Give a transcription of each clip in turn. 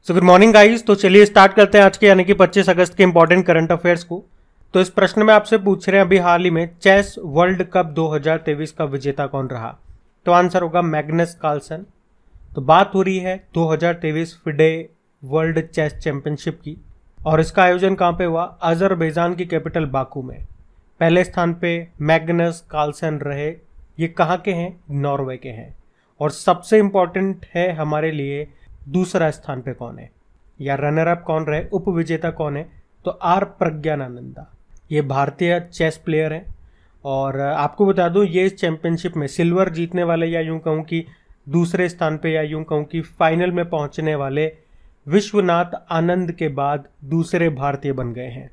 So good morning guys. तो चलिए start करते हैं आज के यानी कि 25 अगस्त के इंपॉर्टेंट करंट अफेयर्स को। तो इस प्रश्न में आपसे पूछ रहे हैं अभी हाल ही में चेस वर्ल्ड कप 2023 का विजेता कौन रहा। तो आंसर होगा मैग्नस कार्लसन। तो बात हो रही है 2023 फिडे वर्ल्ड चेस चैंपियनशिप की और इसका आयोजन कहाँ पे हुआ? अजरबैजान की कैपिटल बाकू में। पहले स्थान पे मैग्नस कार्लसन रहे। ये कहाँ के हैं? नॉर्वे के हैं। और सबसे इंपॉर्टेंट है हमारे लिए दूसरा स्थान पे कौन है या रनर अप कौन रहे, उप विजेता कौन है? तो आर प्रज्ञानंदा। ये भारतीय चेस प्लेयर हैं और आपको बता दूं ये इस चैंपियनशिप में सिल्वर जीतने वाले या यूं कहूं कि दूसरे स्थान पे या यूं कहूं कि फाइनल में पहुंचने वाले विश्वनाथ आनंद के बाद दूसरे भारतीय बन गए हैं।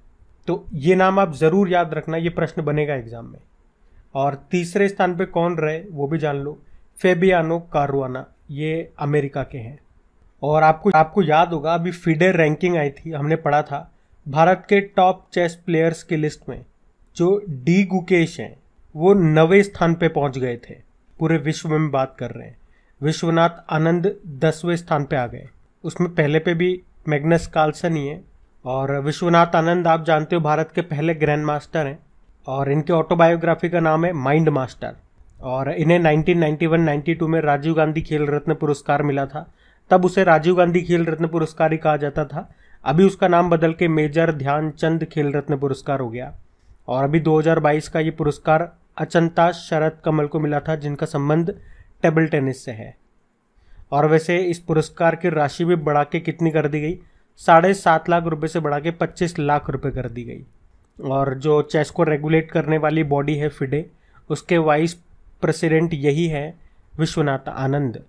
तो ये नाम आप जरूर याद रखना, ये प्रश्न बनेगा एग्जाम में। और तीसरे स्थान पे कौन रहे वो भी जान लो, फेबियानो कारुआना। ये अमेरिका के हैं। और आपको याद होगा अभी फिडे रैंकिंग आई थी, हमने पढ़ा था भारत के टॉप चेस प्लेयर्स की लिस्ट में जो डी गुकेश हैं वो 9वें स्थान पे पहुंच गए थे। पूरे विश्व में बात कर रहे हैं। विश्वनाथ आनंद 10वें स्थान पे आ गए। उसमें पहले पे भी मैग्नस कार्लसन ही है। और विश्वनाथ आनंद आप जानते हो भारत के पहले ग्रैंड मास्टर हैं और इनके ऑटोबायोग्राफी का नाम है माइंड मास्टर। और इन्हें 1991-92 में राजीव गांधी खेल रत्न पुरस्कार मिला था। तब उसे राजीव गांधी खेल रत्न पुरस्कार ही कहा जाता था। अभी उसका नाम बदल के मेजर ध्यानचंद खेल रत्न पुरस्कार हो गया। और अभी 2022 का ये पुरस्कार अचंता शरद कमल को मिला था जिनका संबंध टेबल टेनिस से है। और वैसे इस पुरस्कार की राशि भी बढ़ा के कितनी कर दी गई? 7.5 लाख रुपए से बढ़ा के 25 लाख रुपए कर दी गई। और जो चेस को रेगुलेट करने वाली बॉडी है फिडे, उसके वाइस प्रेसिडेंट यही है विश्वनाथ आनंद।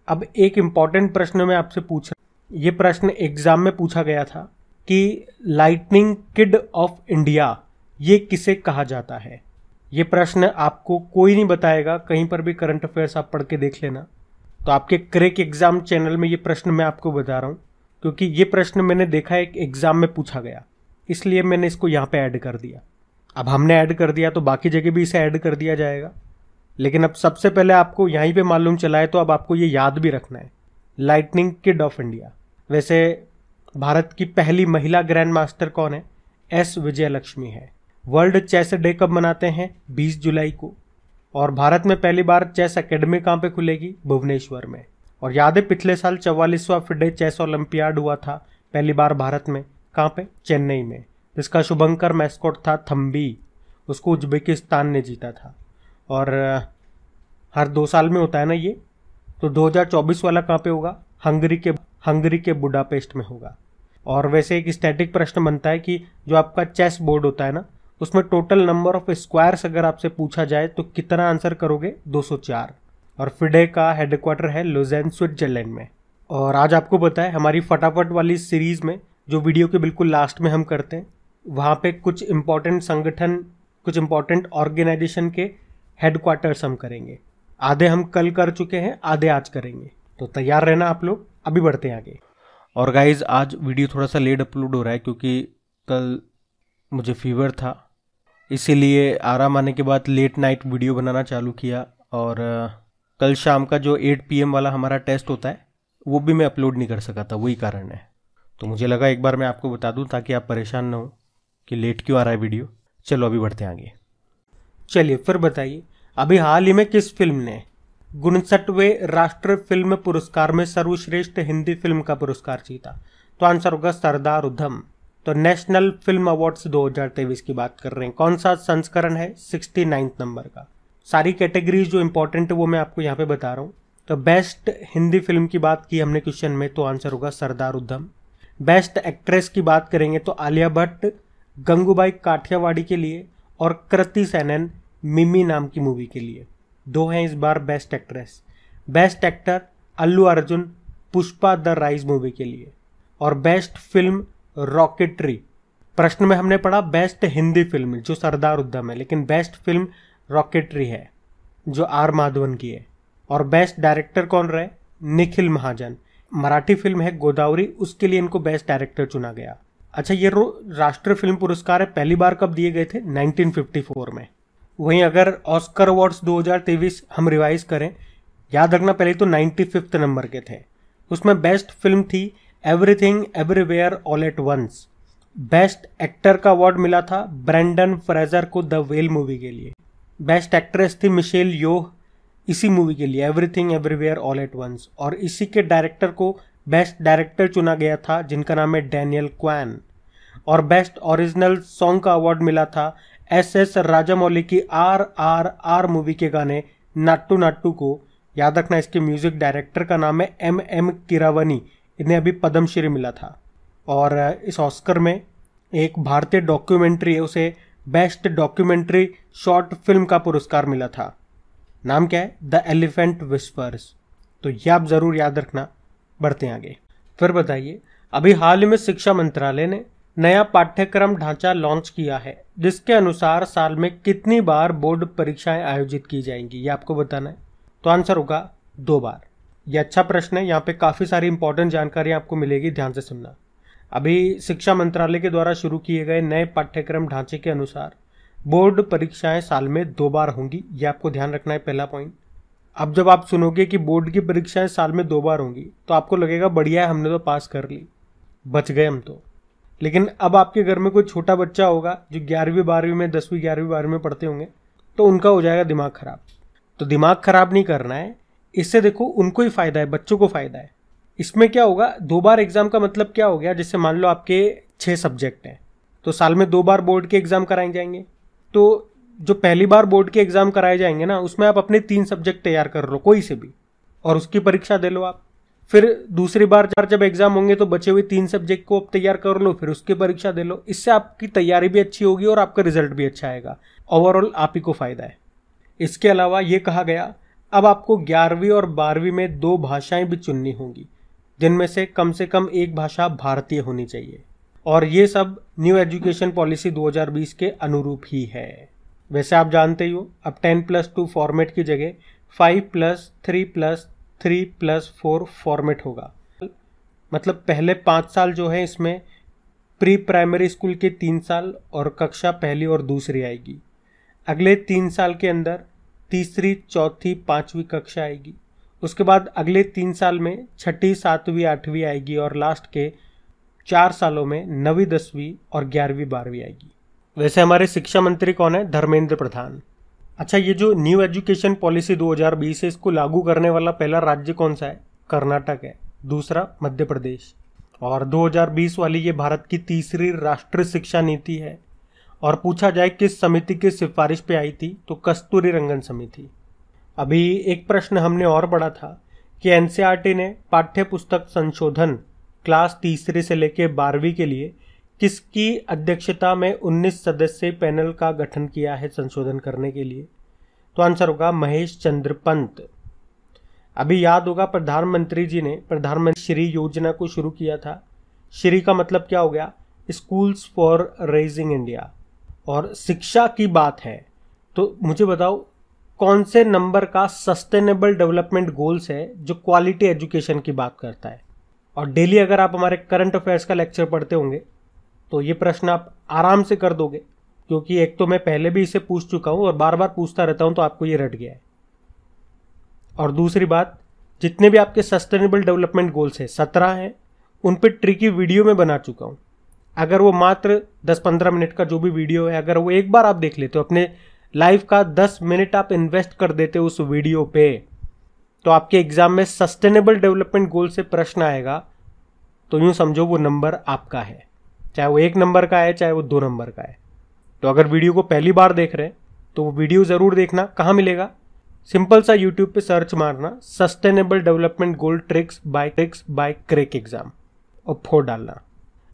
अब एक इम्पॉर्टेंट प्रश्न मैं आपसे पूछ रहा हूं, ये प्रश्न एग्जाम में पूछा गया था कि लाइटनिंग किड ऑफ इंडिया ये किसे कहा जाता है? ये प्रश्न आपको कोई नहीं बताएगा, कहीं पर भी करंट अफेयर्स आप पढ़ के देख लेना। तो आपके क्रैक एग्जाम चैनल में ये प्रश्न मैं आपको बता रहा हूँ क्योंकि ये प्रश्न मैंने देखा एक एग्जाम में पूछा गया, इसलिए मैंने इसको यहाँ पे ऐड कर दिया। अब हमने ऐड कर दिया तो बाकी जगह भी इसे ऐड कर दिया जाएगा, लेकिन अब सबसे पहले आपको यहीं पे मालूम चला है तो अब आपको ये याद भी रखना है, लाइटनिंग किड ऑफ इंडिया। वैसे भारत की पहली महिला ग्रैंड मास्टर कौन है? एस विजयलक्ष्मी है। वर्ल्ड चेस डे कब मनाते हैं? 20 जुलाई को। और भारत में पहली बार चेस एकेडमी कहाँ पे खुलेगी? भुवनेश्वर में। और याद है पिछले साल 44वां फिडे चेस ओलंपियाड हुआ था पहली बार भारत में, कहाँ पे? चेन्नई में। जिसका शुभंकर मैस्कॉट था थम्बी, उसको उज्बेकिस्तान ने जीता था। और हर 2 साल में होता है ना ये। तो 2024 वाला कहाँ पे होगा? हंगरी के बुडापेस्ट में होगा। और वैसे एक स्टैटिक प्रश्न बनता है कि जो आपका चेस बोर्ड होता है ना, उसमें टोटल नंबर ऑफ स्क्वायर्स अगर आपसे पूछा जाए तो कितना आंसर करोगे? 204। और फिडे का हेडक्वार्टर है लुज़ेन स्विट्जरलैंड में। और आज आपको पता है हमारी फटाफट वाली सीरीज में जो वीडियो के बिल्कुल लास्ट में हम करते हैं, वहाँ पे कुछ इंपॉर्टेंट संगठन, कुछ इंपॉर्टेंट ऑर्गेनाइजेशन के हेडक्वार्टर्स हम करेंगे। आधे हम कल कर चुके हैं, आधे आज करेंगे। तो तैयार रहना आप लोग, अभी बढ़ते हैं आगे। और गाइज आज वीडियो थोड़ा सा लेट अपलोड हो रहा है क्योंकि कल मुझे फीवर था, इसीलिए आराम आने के बाद लेट नाइट वीडियो बनाना चालू किया। और कल शाम का जो 8 PM वाला हमारा टेस्ट होता है वो भी मैं अपलोड नहीं कर सका था, वही कारण है। तो मुझे लगा एक बार मैं आपको बता दूं ताकि आप परेशान ना हो कि लेट क्यों आ रहा है वीडियो। चलो अभी बढ़ते हैं आगे। चलिए फिर बताइए, अभी हाल ही में किस फिल्म ने 59वें राष्ट्रीय फिल्म पुरस्कार में सर्वश्रेष्ठ हिंदी फिल्म का पुरस्कार जीता? तो आंसर होगा सरदार उधम। तो नेशनल फिल्म अवार्ड्स 2023 की बात कर रहे हैं। कौन सा संस्करण है? 69 नंबर का। सारी कैटेगरीज जो इंपॉर्टेंट है वो मैं आपको यहाँ पे बता रहा हूँ। तो बेस्ट हिंदी फिल्म की बात की हमने क्वेश्चन में, तो आंसर होगा सरदार उधम। बेस्ट एक्ट्रेस की बात करेंगे तो आलिया भट्ट गंगूबाई काठियावाड़ी के लिए और कृति सेनन मिमी नाम की मूवी के लिए 2 हैं इस बार best actress. Best actor Allu Arjun Pushpa the rise movie के लिए। और बेस्ट फिल्म रॉकेटरी। प्रश्न में हमने पढ़ा बेस्ट हिंदी फिल्म जो सरदार उधम है, लेकिन बेस्ट फिल्म रॉकेटरी है जो आर माधवन की है। और बेस्ट डायरेक्टर कौन रहे? निखिल महाजन। मराठी फिल्म है गोदावरी, उसके लिए इनको बेस्ट डायरेक्टर चुना गया। अच्छा, ये राष्ट्रीय फिल्म पुरस्कार है, पहली बार कब दिए गए थे? 1954 में। वहीं अगर ऑस्कर अवार्ड्स 2023 हम रिवाइज करें, याद रखना पहले तो 95th नंबर के थे। उसमें बेस्ट फिल्म थी everything everywhere all at once. Best actor का अवार्ड मिला था ब्रेंडन फ्रेजर को द वेल मूवी के लिए। बेस्ट एक्ट्रेस थी मिशेल योह इसी मूवी के लिए, everything everywhere all at once. और इसी के डायरेक्टर को बेस्ट डायरेक्टर चुना गया था जिनका नाम है डैनियल क्वैन। और बेस्ट ओरिजिनल सॉन्ग का अवार्ड मिला था एस राजामौली की RRR मूवी के गाने नाट्टू नाट्टू को। याद रखना इसके म्यूजिक डायरेक्टर का नाम है M किरावनी, इन्हें अभी पद्मश्री मिला था। और इस ऑस्कर में एक भारतीय डॉक्यूमेंट्री है, उसे बेस्ट डॉक्यूमेंट्री शॉर्ट फिल्म का पुरस्कार मिला था। नाम क्या है? The elephant whispers. तो ये आप जरूर याद रखना। बढ़ते हैं आगे। फिर बताइए, अभी हाल ही में शिक्षा मंत्रालय ने नया पाठ्यक्रम ढांचा लॉन्च किया है जिसके अनुसार साल में कितनी बार बोर्ड परीक्षाएं आयोजित की जाएंगी, ये आपको बताना है। तो आंसर होगा 2 बार। ये अच्छा प्रश्न है, यहाँ पे काफी सारी इंपॉर्टेंट जानकारी आपको मिलेगी, ध्यान से सुनना। अभी शिक्षा मंत्रालय के द्वारा शुरू किए गए नए पाठ्यक्रम ढांचे के अनुसार बोर्ड परीक्षाएं साल में 2 बार होंगी, ये आपको ध्यान रखना है, पहला पॉइंट। अब जब आप सुनोगे कि बोर्ड की परीक्षाएं साल में 2 बार होंगी तो आपको लगेगा बढ़िया है, हमने तो पास कर ली, बच गए हम तो। लेकिन अब आपके घर में कोई छोटा बच्चा होगा जो 11वीं 12वीं में 10वीं 11वीं 12वीं में पढ़ते होंगे, तो उनका हो जाएगा दिमाग खराब। तो दिमाग खराब नहीं करना है, इससे देखो उनको ही फायदा है, बच्चों को फायदा है। इसमें क्या होगा, 2 बार एग्जाम का मतलब क्या हो गया, जैसे मान लो आपके 6 सब्जेक्ट हैं तो साल में 2 बार बोर्ड के एग्जाम कराए जाएंगे। तो जो पहली बार बोर्ड के एग्जाम कराए जाएंगे ना, उसमें आप अपने 3 सब्जेक्ट तैयार कर लो कोई से भी, और उसकी परीक्षा दे लो आप। फिर दूसरी बार जब एग्जाम होंगे तो बचे हुए 3 सब्जेक्ट को आप तैयार कर लो, फिर उसकी परीक्षा दे लो। इससे आपकी तैयारी भी अच्छी होगी और आपका रिजल्ट भी अच्छा आएगा। ओवरऑल आप ही को फायदा है। इसके अलावा ये कहा गया, अब आपको 11वीं और 12वीं में 2 भाषाएं भी चुननी होंगी, जिनमें से कम 1 भाषा भारतीय होनी चाहिए। और ये सब न्यू एजुकेशन पॉलिसी 2020 के अनुरूप ही है। वैसे आप जानते ही हो, अब 10+2 फॉर्मेट की जगह 5+3+3+4 फॉर्मेट होगा। मतलब पहले 5 साल जो है इसमें प्री प्राइमरी स्कूल के 3 साल और कक्षा पहली और दूसरी आएगी। अगले 3 साल के अंदर तीसरी, चौथी, 5वीं कक्षा आएगी। उसके बाद अगले 3 साल में 6ठी, 7वीं, 8वीं आएगी और लास्ट के 4 सालों में 9वीं, 10वीं और 11वीं, 12वीं आएगी। वैसे हमारे शिक्षा मंत्री कौन है? धर्मेंद्र प्रधान। अच्छा, ये जो न्यू एजुकेशन पॉलिसी 2020 है, इसको लागू करने वाला पहला राज्य कौन सा है? कर्नाटक है। दूसरा मध्य प्रदेश। और 2020 वाली ये भारत की तीसरी राष्ट्रीय शिक्षा नीति है। और पूछा जाए किस समिति की सिफारिश पे आई थी, तो कस्तूरी रंगन समिति। अभी एक प्रश्न हमने और पढ़ा था कि एनसीईआरटी ने पाठ्य पुस्तक संशोधन क्लास तीसरी से लेकर 12वीं के लिए किसकी अध्यक्षता में 19 सदस्यीय पैनल का गठन किया है संशोधन करने के लिए? तो आंसर होगा महेश चंद्र पंत। अभी याद होगा प्रधानमंत्री जी ने प्रधानमंत्री श्री योजना को शुरू किया था। श्री का मतलब क्या हो गया? Schools for raising India. और शिक्षा की बात है तो मुझे बताओ कौन से नंबर का सस्टेनेबल डेवलपमेंट गोल्स है जो क्वालिटी एजुकेशन की बात करता है? और डेली अगर आप हमारे करंट अफेयर्स का लेक्चर पढ़ते होंगे तो ये प्रश्न आप आराम से कर दोगे, क्योंकि एक तो मैं पहले भी इसे पूछ चुका हूं और बार बार पूछता रहता हूं, तो आपको ये रट गया है। और दूसरी बात, जितने भी आपके सस्टेनेबल डेवलपमेंट गोल्स हैं 17 हैं, उन पे ट्रिकी वीडियो में बना चुका हूं। अगर वो मात्र 10-15 मिनट का जो भी वीडियो है, अगर वो एक बार आप देख लेते हो, अपने लाइफ का 10 मिनट आप इन्वेस्ट कर देते हो उस वीडियो पे, तो आपके एग्जाम में सस्टेनेबल डेवलपमेंट गोल से प्रश्न आएगा तो यूं समझो वो नंबर आपका है, चाहे वो 1 नंबर का है चाहे वो 2 नंबर का है। तो अगर वीडियो को पहली बार देख रहे हैं तो वो वीडियो जरूर देखना। कहाँ मिलेगा? सिंपल सा यूट्यूब पे सर्च मारना sustainable development goal tricks bye crack exam और 4 डालना।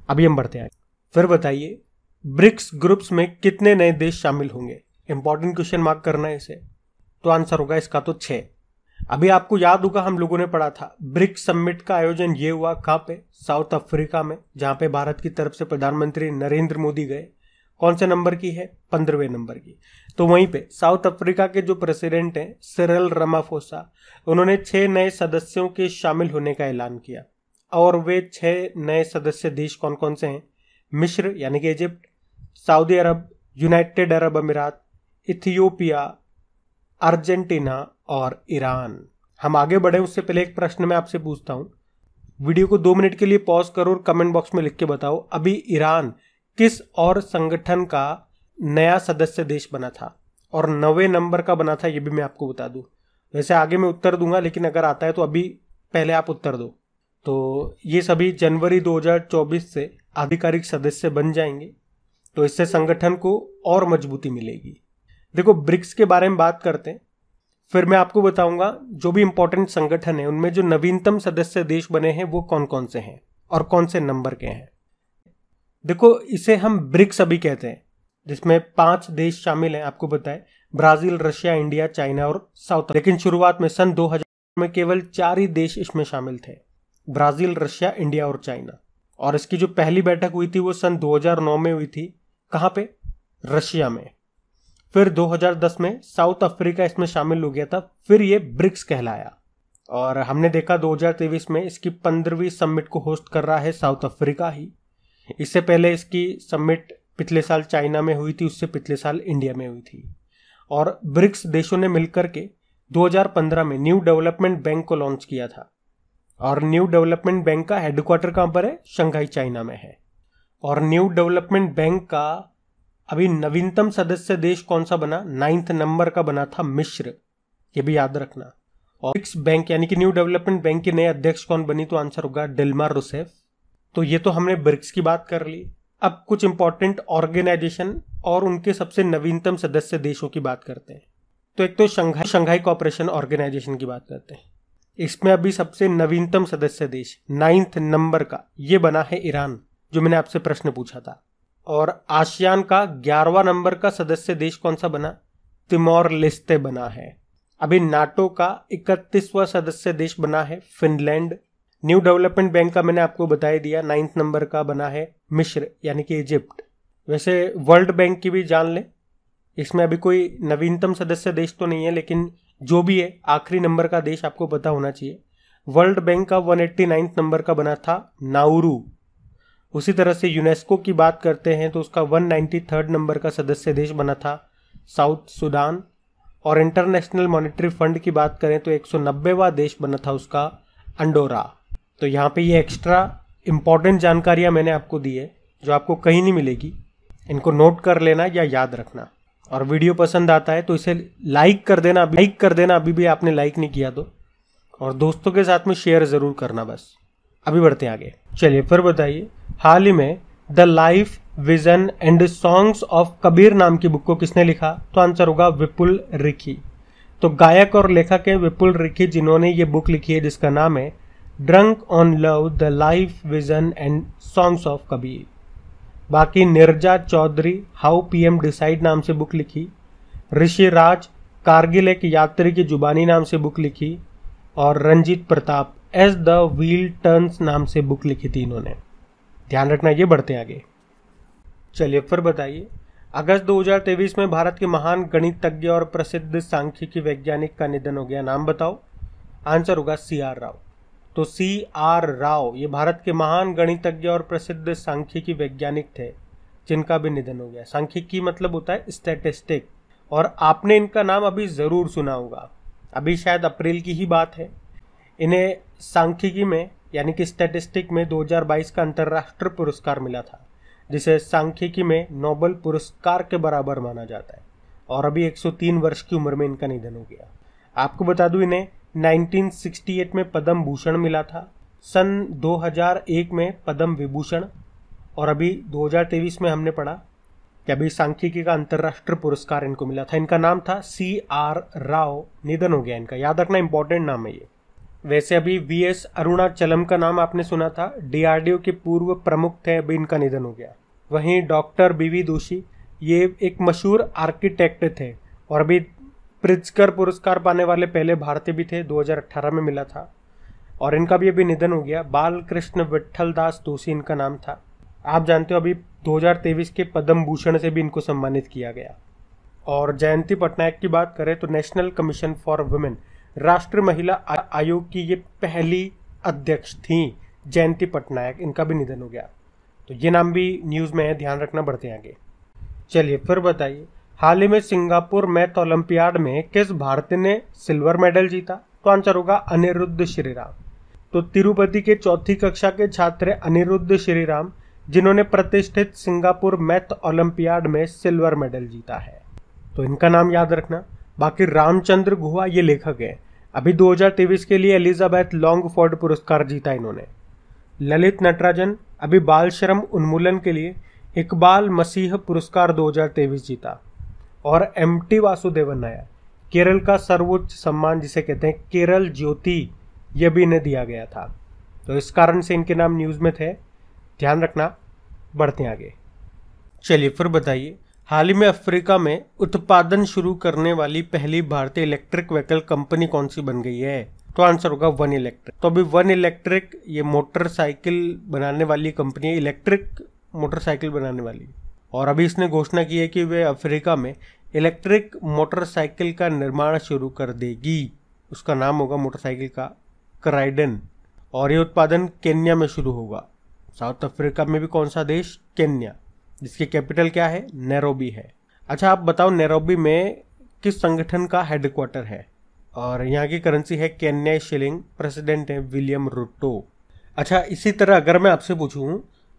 अभी हम बढ़ते हैं। फिर बताइए, ब्रिक्स ग्रुप्स में कितने नए देश शामिल होंगे? इंपॉर्टेंट क्वेश्चन मार्क करना है इसे। तो आंसर होगा इसका तो 6। अभी आपको याद होगा हम लोगों ने पढ़ा था ब्रिक्स समिट का आयोजन ये हुआ कहाँ पे? साउथ अफ्रीका में, जहां पे भारत की तरफ से प्रधानमंत्री नरेंद्र मोदी गए। कौन से नंबर की है? 15वें नंबर की। तो वहीं पे साउथ अफ्रीका के जो प्रेसिडेंट हैं सिरिल रामाफोसा, उन्होंने 6 नए सदस्यों के शामिल होने का ऐलान किया। और वे 6 नए सदस्य देश कौन कौन से हैं? मिस्र यानी कि इजिप्ट, सऊदी अरब, यूनाइटेड अरब अमीरात, इथियोपिया, अर्जेंटीना और ईरान। हम आगे बढ़े उससे पहले एक प्रश्न मैं आपसे पूछता हूं, वीडियो को 2 मिनट के लिए पॉज करो और कमेंट बॉक्स में लिख के बताओ अभी ईरान किस और संगठन का नया सदस्य देश बना था और 9वें नंबर का बना था, ये भी मैं आपको बता दूं। वैसे आगे मैं उत्तर दूंगा, लेकिन अगर आता है तो अभी पहले आप उत्तर दो। तो ये सभी जनवरी 2024 से आधिकारिक सदस्य बन जाएंगे, तो इससे संगठन को और मजबूती मिलेगी। देखो, ब्रिक्स के बारे में बात करते हैं, फिर मैं आपको बताऊंगा जो भी इंपॉर्टेंट संगठन है उनमें जो नवीनतम सदस्य देश बने हैं वो कौन कौन से हैं और कौन से नंबर के हैं। देखो, इसे हम ब्रिक्स अभी कहते हैं, जिसमें 5 देश शामिल हैं। आपको बताएं, ब्राजील, रशिया, इंडिया, चाइना और साउथ। लेकिन शुरुआत में सन 2000 में केवल 4 ही देश इसमें शामिल थे, ब्राजील, रशिया, इंडिया और चाइना। और इसकी जो पहली बैठक हुई थी वो सन 2009 में हुई थी। कहाँ पे? रशिया में। फिर 2010 में साउथ अफ्रीका इसमें शामिल हो गया था, फिर ये ब्रिक्स कहलाया। और हमने देखा 2023 में इसकी 15वीं समिट को होस्ट कर रहा है साउथ अफ्रीका ही। इससे पहले इसकी समिट पिछले साल चाइना में हुई थी, उससे पिछले साल इंडिया में हुई थी। और ब्रिक्स देशों ने मिलकर के 2015 में न्यू डेवलपमेंट बैंक को लॉन्च किया था। और न्यू डेवलपमेंट बैंक का हेडक्वार्टर कहाँ पर है? शंघाई, चाइना में है। और न्यू डेवलपमेंट बैंक का अभी नवीनतम सदस्य देश कौन सा बना? 9th नंबर का बना था मिस्र, ये भी याद रखना। और ब्रिक्स बैंक यानी कि न्यू डेवलपमेंट बैंक के नए अध्यक्ष कौन बनी? तो आंसर होगा दिल्मा रूसेफ। तो ये तो हमने ब्रिक्स की बात कर ली। अब कुछ इंपॉर्टेंट ऑर्गेनाइजेशन और उनके सबसे नवीनतम सदस्य देशों की बात करते हैं। तो एक तो शंघाई कोऑपरेशन ऑर्गेनाइजेशन की बात करते हैं। इसमें अभी सबसे नवीनतम सदस्य देश 9th नंबर का ये बना है ईरान, जो मैंने आपसे प्रश्न पूछा था। और आसियान का 11वां नंबर का सदस्य देश कौन सा बना? तिमोर लेस्ते बना है। अभी नाटो का 31वां सदस्य देश बना है फिनलैंड। न्यू डेवलपमेंट बैंक का मैंने आपको बता दिया, 9th नंबर का बना है मिस्र यानी कि इजिप्ट। वैसे वर्ल्ड बैंक की भी जान ले, इसमें अभी कोई नवीनतम सदस्य देश तो नहीं है, लेकिन जो भी है आखिरी नंबर का देश आपको पता होना चाहिए। वर्ल्ड बैंक का 189th नंबर का बना था नाउरू। उसी तरह से यूनेस्को की बात करते हैं तो उसका 193rd नंबर का सदस्य देश बना था साउथ सुडान। और इंटरनेशनल मॉनेटरी फंड की बात करें तो 190वां देश बना था उसका अंडोरा। तो यहाँ पे ये एक्स्ट्रा इंपॉर्टेंट जानकारियाँ मैंने आपको दी है जो आपको कहीं नहीं मिलेगी। इनको नोट कर लेना या याद रखना। और वीडियो पसंद आता है तो इसे लाइक कर देना, अभी भी आपने लाइक नहीं किया तो। और दोस्तों के साथ में शेयर ज़रूर करना। बस अभी बढ़ते हैं आगे। चलिए फिर बताइए, हाल ही में the life, vision and songs of Kabir नाम की बुक को किसने लिखा? तो आंसर होगा विपुल रिखी। तो गायक और लेखक है विपुल रिखी, जिन्होंने ये बुक लिखी है जिसका नाम है drunk on love, the life, vision and songs of Kabir. बाकी Neerja Chowdhury how PM decide नाम से बुक लिखी। ऋषि राज कारगिल एक यात्री की जुबानी नाम से बुक लिखी। और Ranjit Pratap as the wheel turns नाम से बुक लिखी थी इन्होंने। ध्यान रखना। ये बढ़ते आगे। चलिए फिर बताइए, अगस्त 2023 में भारत के महान गणितज्ञ और प्रसिद्ध सांख्यिकी वैज्ञानिक का निधन हो गया। नाम बताओ। आंसर होगा CR राव। तो CR राव ये भारत के महान गणितज्ञ और प्रसिद्ध सांख्यिकी वैज्ञानिक थे जिनका भी निधन हो गया। सांख्यिकी मतलब होता है स्टैटिस्टिक, और आपने इनका नाम अभी ज़रूर सुना होगा। अभी शायद अप्रैल की ही बात है। इन्हें सांख्यिकी में यानी कि स्टैटिस्टिक में 2022 का अंतर्राष्ट्रीय पुरस्कार मिला था, जिसे सांख्यिकी में नोबेल पुरस्कार के बराबर माना जाता है। और अभी 103 वर्ष की उम्र में इनका निधन हो गया। आपको बता दूं, इन्हें 1968 में पद्म भूषण मिला था, सन 2001 में पद्म विभूषण, और अभी 2023 में हमने पढ़ा कि अभी सांख्यिकी का अंतर्राष्ट्रीय पुरस्कार इनको मिला था। इनका नाम था CR राव। निधन हो गया इनका। याद रखना, इंपॉर्टेंट नाम है ये। वैसे अभी VS अरुणाचलम का नाम आपने सुना था, DRDO के पूर्व प्रमुख थे, अभी इनका निधन हो गया। वहीं डॉक्टर BV जोशी ये एक मशहूर आर्किटेक्ट थे और अभी प्रित्जकर पुरस्कार पाने वाले पहले भारतीय भी थे, 2018 में मिला था। और इनका भी अभी निधन हो गया। बालकृष्ण विट्ठल दास दोषी इनका नाम था। आप जानते हो अभी 2023 के पद्म भूषण से भी इनको सम्मानित किया गया। और जयंती पटनायक की बात करें तो नेशनल कमीशन फॉर वुमेन, राष्ट्रीय महिला आयोग की ये पहली अध्यक्ष थी जयंती पटनायक, इनका भी निधन हो गया। तो ये नाम भी न्यूज़ में है, ध्यान रखना। बढ़ते हैं आगे। चलिए फिर बताइए, हाल ही में सिंगापुर मैथ ओलंपियाड में किस भारतीय ने सिल्वर मेडल जीता? तो आंसर होगा अनिरुद्ध श्रीराम। तो तिरुपति के चौथी कक्षा के छात्र अनिरुद्ध श्रीराम, जिन्होंने प्रतिष्ठित सिंगापुर मैथ ओलंपियाड में सिल्वर मेडल जीता है। तो इनका नाम याद रखना। बाकी रामचंद्र गुहा ये लेखक है। अभी 2023 के लिए एलिजाबेथ लॉन्गफोर्ड पुरस्कार जीता इन्होंने। ललित नटराजन अभी बाल श्रम उन्मूलन के लिए इकबाल मसीह पुरस्कार 2023 जीता। और एमटी वासुदेवन नायर, केरल का सर्वोच्च सम्मान जिसे कहते हैं केरल ज्योति, यह भी इन्हें दिया गया था। तो इस कारण से इनके नाम न्यूज़ में थे, ध्यान रखना। बढ़ते आगे। चलिए फिर बताइए, हाल ही में अफ्रीका में उत्पादन शुरू करने वाली पहली भारतीय इलेक्ट्रिक व्हीकल कंपनी कौन सी बन गई है? तो आंसर होगा वन इलेक्ट्रिक। तो अभी वन इलेक्ट्रिक ये मोटरसाइकिल बनाने वाली कंपनी है, इलेक्ट्रिक मोटरसाइकिल बनाने वाली। और अभी इसने घोषणा की है कि वे अफ्रीका में इलेक्ट्रिक मोटरसाइकिल का निर्माण शुरू कर देगी। उसका नाम होगा मोटरसाइकिल का क्राइडन, और ये उत्पादन केन्या में शुरू होगा। साउथ अफ्रीका में भी कौन सा देश? केन्या, जिसकी कैपिटल क्या है? नैरोबी है। अच्छा, आप बताओ नैरोबी में किस संगठन का हेडक्वार्टर है? और यहाँ की करेंसी है केन्या शिलिंग, प्रेसिडेंट है विलियम रूटो। अच्छा, इसी तरह अगर मैं आपसे पूछूं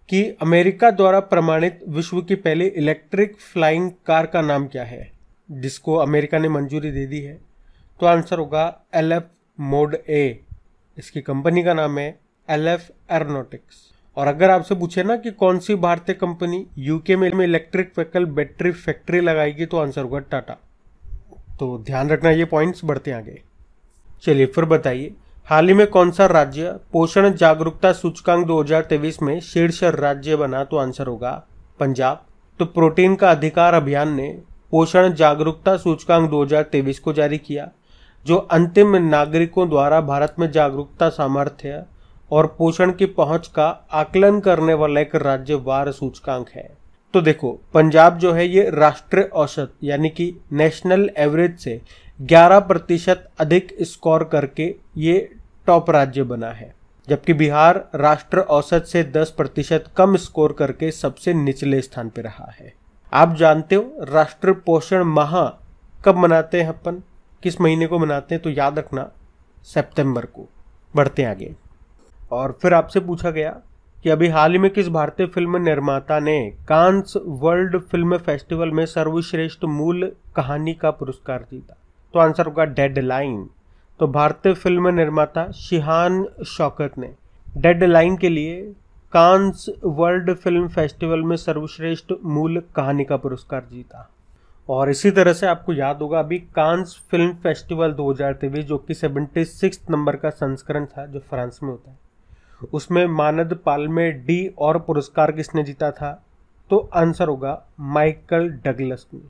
कि अमेरिका द्वारा प्रमाणित विश्व की पहली इलेक्ट्रिक फ्लाइंग कार का नाम क्या है, जिसको अमेरिका ने मंजूरी दे दी है? तो आंसर होगा LF मोड A। इसकी कंपनी का नाम है LF एरोनॉटिक्स। और अगर आपसे पूछे ना कि कौन सी भारतीय कंपनी यूके में इलेक्ट्रिक व्हीकल बैटरी फैक्ट्री लगाएगी, तो आंसर होगा टाटा। तो ध्यान रखना ये पॉइंट्स। बढ़ते आगे। चलिए फिर बताइए, हाल ही में कौन सा राज्य पोषण जागरूकता सूचकांक 2023 में शीर्ष राज्य बना? तो आंसर होगा पंजाब। तो प्रोटीन का अधिकार अभियान ने पोषण जागरूकता सूचकांक 2023 को जारी किया, जो अंतिम नागरिकों द्वारा भारत में जागरूकता सामर्थ्य और पोषण की पहुंच का आकलन करने वाला एक राज्यवार सूचकांक है। तो देखो, पंजाब जो है ये राष्ट्रीय औसत यानी कि नेशनल एवरेज से 11% अधिक स्कोर करके ये टॉप राज्य बना है, जबकि बिहार राष्ट्रीय औसत से 10% कम स्कोर करके सबसे निचले स्थान पर रहा है। आप जानते हो राष्ट्रीय पोषण माह कब मनाते हैं अपन, किस महीने को मनाते हैं? तो याद रखना सितंबर को। बढ़ते आगे। और फिर आपसे पूछा गया कि अभी हाल ही में किस भारतीय फिल्म निर्माता ने कांस वर्ल्ड फिल्म फेस्टिवल में सर्वश्रेष्ठ मूल कहानी का पुरस्कार जीता? तो आंसर होगा डेडलाइन। तो भारतीय फिल्म निर्माता शिहान शौकत ने डेडलाइन के लिए कांस वर्ल्ड फिल्म फेस्टिवल में सर्वश्रेष्ठ मूल कहानी का पुरस्कार जीता। और इसी तरह से आपको याद होगा अभी कांस फिल्म फेस्टिवल 2023 जो कि 76 नंबर का संस्करण था, जो फ्रांस में होता है, उसमें मानद पाल्मे डी और पुरस्कार किसने जीता था? तो आंसर होगा माइकल डगलस ने।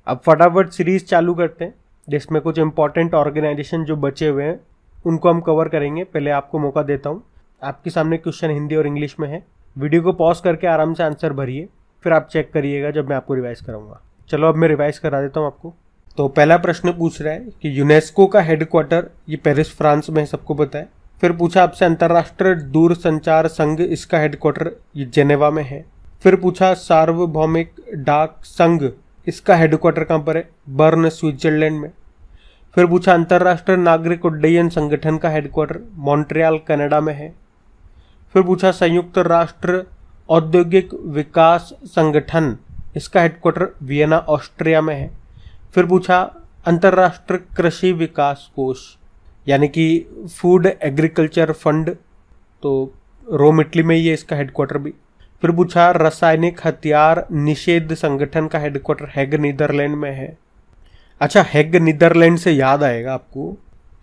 अब फटाफट सीरीज चालू करते हैं, जिसमें कुछ इंपॉर्टेंट ऑर्गेनाइजेशन जो बचे हुए हैं उनको हम कवर करेंगे। पहले आपको मौका देता हूँ, आपके सामने क्वेश्चन हिंदी और इंग्लिश में है। वीडियो को पॉज करके आराम से आंसर भरिए, फिर आप चेक करिएगा जब मैं आपको रिवाइज कराऊंगा। चलो अब मैं रिवाइज करा देता हूँ आपको। तो पहला प्रश्न पूछ रहा है कि यूनेस्को का हेडक्वार्टर ये पेरिस फ्रांस में है, सबको पता है। फिर पूछा आपसे अंतर्राष्ट्रीय दूरसंचार संघ, इसका हेडक्वार्टर ये जेनेवा में है। फिर पूछा सार्वभौमिक डाक संघ, इसका हेडक्वार्टर कहाँ पर है? बर्न स्विट्जरलैंड में। फिर पूछा अंतर्राष्ट्रीय नागरिक उड्डयन संगठन का हेडक्वार्टर मॉन्ट्रियल कनाडा में है। फिर पूछा संयुक्त राष्ट्र औद्योगिक विकास संगठन, इसका हेडक्वार्टर वियना ऑस्ट्रिया में है। फिर पूछा अंतर्राष्ट्रीय कृषि विकास कोष यानी कि फूड एग्रीकल्चर फंड, तो रोम इटली में ही है इसका हेडक्वार्टर भी। फिर पूछा रासायनिक हथियार निषेध संगठन का हेडक्वार्टर हैग नीदरलैंड में है। अच्छा, हैग नीदरलैंड से याद आएगा आपको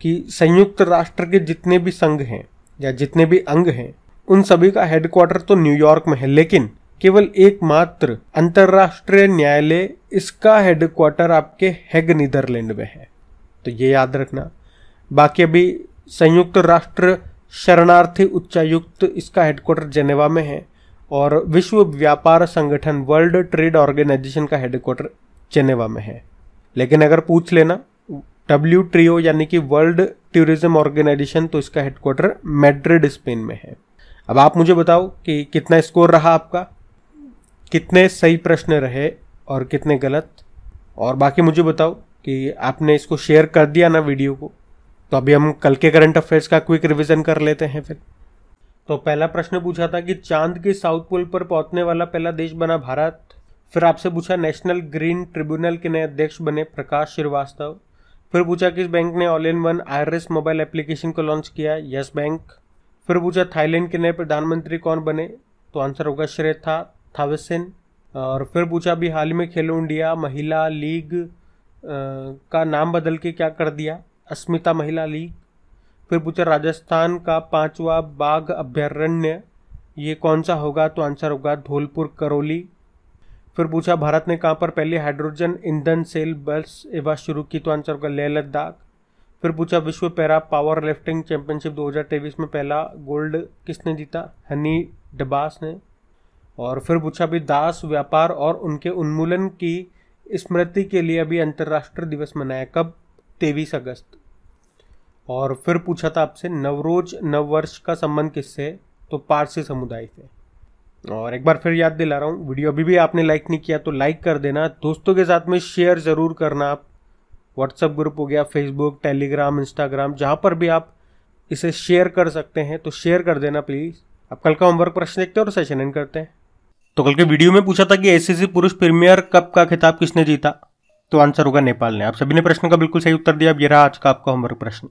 कि संयुक्त राष्ट्र के जितने भी संघ हैं या जितने भी अंग हैं उन सभी का हेडक्वार्टर तो न्यूयॉर्क में है, लेकिन केवल एकमात्र अंतर्राष्ट्रीय न्यायालय इसका हेडक्वार्टर आपके हैग नीदरलैंड में है, तो ये याद रखना। बाकी अभी संयुक्त राष्ट्र शरणार्थी उच्चायुक्त, इसका हेडक्वार्टर जेनेवा में है। और विश्व व्यापार संगठन वर्ल्ड ट्रेड ऑर्गेनाइजेशन का हेडक्वार्टर जेनेवा में है। लेकिन अगर पूछ लेना WTO यानी कि वर्ल्ड टूरिज्म ऑर्गेनाइजेशन, तो इसका हेडक्वार्टर मैड्रिड स्पेन में है। अब आप मुझे बताओ कि कितना स्कोर रहा आपका, कितने सही प्रश्न रहे और कितने गलत। और बाकी मुझे बताओ कि आपने इसको शेयर कर दिया ना वीडियो को, तो अभी हम कल के करंट अफेयर्स का क्विक रिवीजन कर लेते हैं फिर। तो पहला प्रश्न पूछा था कि चांद के साउथ पोल पर पहुंचने वाला पहला देश बना भारत। फिर आपसे पूछा नेशनल ग्रीन ट्रिब्यूनल के नए अध्यक्ष बने प्रकाश श्रीवास्तव। फिर पूछा किस बैंक ने all in one Iris mobile application को लॉन्च किया, यस बैंक। फिर पूछा थाईलैंड के नए प्रधानमंत्री कौन बने, तो आंसर होगा श्रेथा थाविसिन। और फिर पूछा अभी हाल ही में खेलो इंडिया महिला लीग का नाम बदल के क्या कर दिया, अस्मिता महिला लीग। फिर पूछा राजस्थान का 5वां बाघ अभ्यारण्य ये कौन सा होगा, तो आंसर होगा धौलपुर करौली। फिर पूछा भारत ने कहाँ पर पहली हाइड्रोजन ईंधन सेल बस सेवा शुरू की, तो आंसर होगा लेह लद्दाख। फिर पूछा विश्व पैरा पावर लिफ्टिंग चैंपियनशिप 2023 में पहला गोल्ड किसने जीता, हनी डबास ने। और फिर पूछा अभी दास व्यापार और उनके उन्मूलन की स्मृति के लिए अभी अंतर्राष्ट्रीय दिवस मनाया कब, 23 अगस्त। और फिर पूछा था आपसे नवरोज नववर्ष का संबंध किससे, तो पारसी समुदाय से। और एक बार फिर याद दिला रहा हूँ, वीडियो अभी भी आपने लाइक नहीं किया तो लाइक कर देना, दोस्तों के साथ में शेयर ज़रूर करना। आप व्हाट्सएप ग्रुप हो गया, फेसबुक, टेलीग्राम, इंस्टाग्राम, जहाँ पर भी आप इसे शेयर कर सकते हैं तो शेयर कर देना प्लीज़। अब कल का होमवर्क प्रश्न देखते हैं और सेशन एंड करते हैं। तो कल के वीडियो में पूछा था कि एसीसी पुरुष प्रीमियर कप का खिताब किसने जीता, तो आंसर होगा नेपाल ने। आप सभी ने प्रश्न का बिल्कुल सही उत्तर दिया। अब ये रहा आज का आपका होमवर्क प्रश्न।